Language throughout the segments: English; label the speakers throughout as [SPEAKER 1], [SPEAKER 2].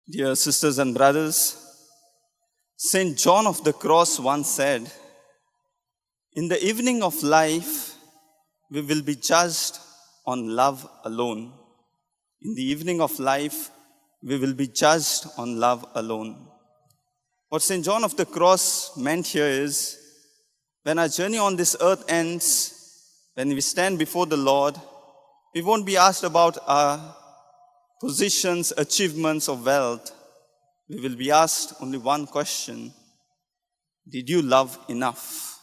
[SPEAKER 1] Dear sisters and brothers, St. John of the Cross once said, "In the evening of life, we will be judged on love alone." In the evening of life, we will be judged on love alone. What St. John of the Cross meant here is, when our journey on this earth ends, when we stand before the Lord, we won't be asked about our positions, achievements, or wealth. We will be asked only one question: did you love enough?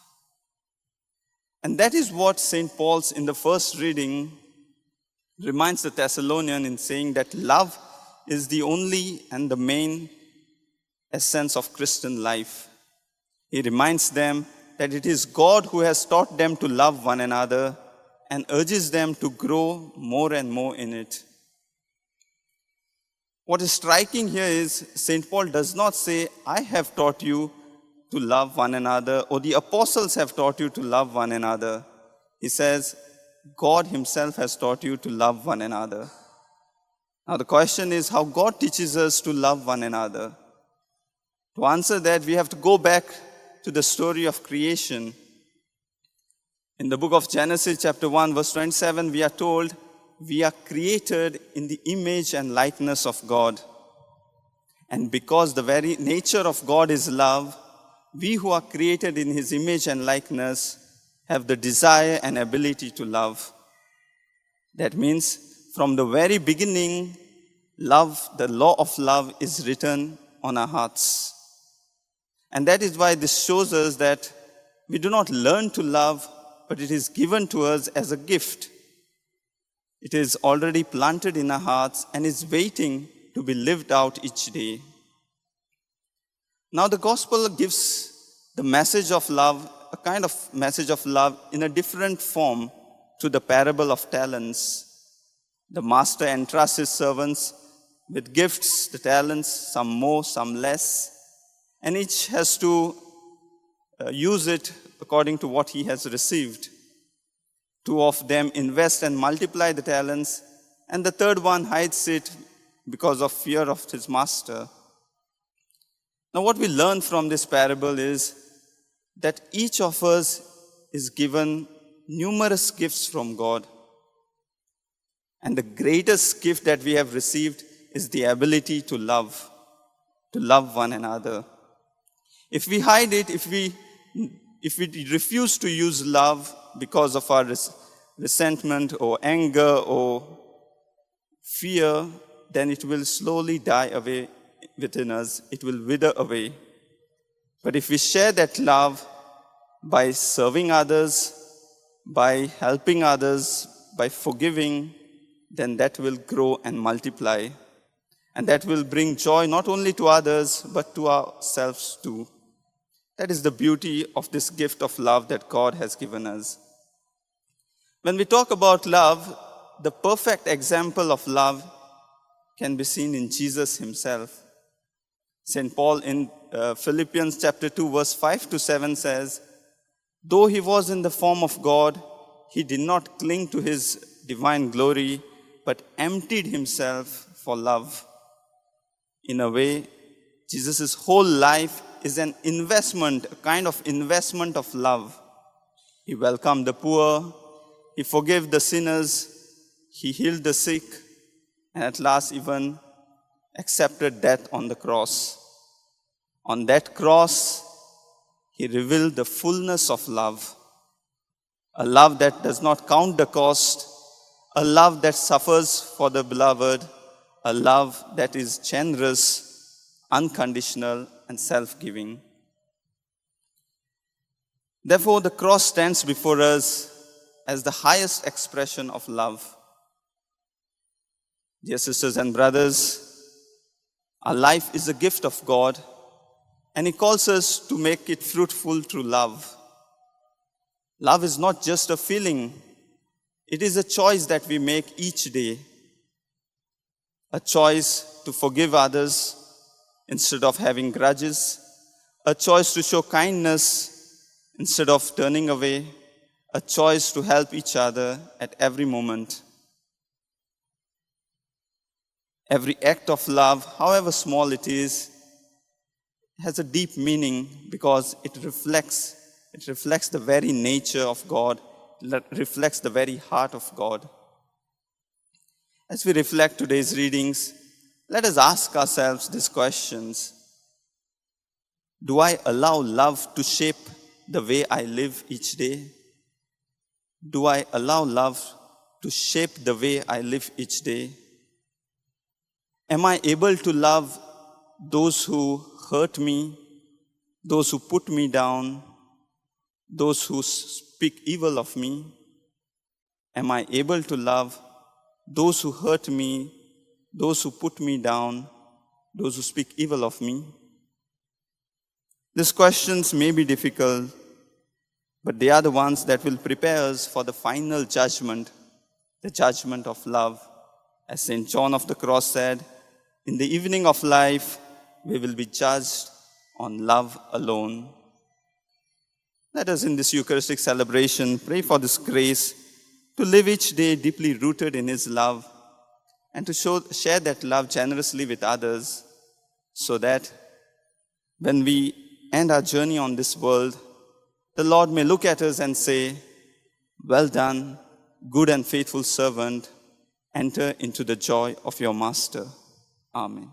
[SPEAKER 1] And that is what St. Paul's in the first reading reminds the Thessalonian in saying that love is the only and the main essence of Christian life. He reminds them that it is God who has taught them to love one another and urges them to grow more and more in it. What is striking here is St. Paul does not say, "I have taught you to love one another," or "the apostles have taught you to love one another." He says, "God himself has taught you to love one another." Now the question is how God teaches us to love one another. To answer that, we have to go back to the story of creation. In the book of Genesis chapter 1 verse 27, we are told, we are created in the image and likeness of God. And because the very nature of God is love, we who are created in his image and likeness have the desire and ability to love. That means from the very beginning, love, the law of love is written on our hearts. And that is why this shows us that we do not learn to love, but it is given to us as a gift. It is already planted in our hearts and is waiting to be lived out each day. Now the gospel gives the message of love, a kind of message of love in a different form through the parable of talents. The master entrusts his servants with gifts, the talents, some more, some less, and each has to use it according to what he has received. Two of them invest and multiply the talents, and the third one hides it because of fear of his master. Now, what we learn from this parable is that each of us is given numerous gifts from God. And the greatest gift that we have received is the ability to love one another. If we hide it, if we refuse to use love because of our resentment or anger or fear, then it will slowly die away within us. It will wither away. But if we share that love by serving others, by helping others, by forgiving, then that will grow and multiply. And that will bring joy not only to others, but to ourselves too. That is the beauty of this gift of love that God has given us. When we talk about love, the perfect example of love can be seen in Jesus himself. St. Paul in Philippians chapter 2 verse 5 to 7 says, "Though he was in the form of God, he did not cling to his divine glory, but emptied himself for love." In a way, Jesus' whole life is an investment, a kind of investment of love. He welcomed the poor, he forgave the sinners, he healed the sick, and at last even accepted death on the cross. On that cross, he revealed the fullness of love. A love that does not count the cost, a love that suffers for the beloved, a love that is generous, unconditional, and self-giving. Therefore, the cross stands before us as the highest expression of love. Dear sisters and brothers, our life is a gift of God, and he calls us to make it fruitful through love. Love is not just a feeling, it is a choice that we make each day. A choice to forgive others instead of having grudges, a choice to show kindness instead of turning away, a choice to help each other at every moment. Every act of love, however small it is, has a deep meaning because it reflects the very nature of God, reflects the very heart of God. As we reflect today's readings, let us ask ourselves these questions. Do I allow love to shape the way I live each day? Do I allow love to shape the way I live each day? Am I able to love those who hurt me, those who put me down, those who speak evil of me? Am I able to love those who hurt me, those who put me down, those who speak evil of me? These questions may be difficult, but they are the ones that will prepare us for the final judgment, the judgment of love. As St. John of the Cross said, in the evening of life, we will be judged on love alone. Let us in this Eucharistic celebration pray for this grace to live each day deeply rooted in His love and to share that love generously with others, so that when we end our journey on this world, the Lord may look at us and say, "Well done, good and faithful servant, enter into the joy of your master." Amen.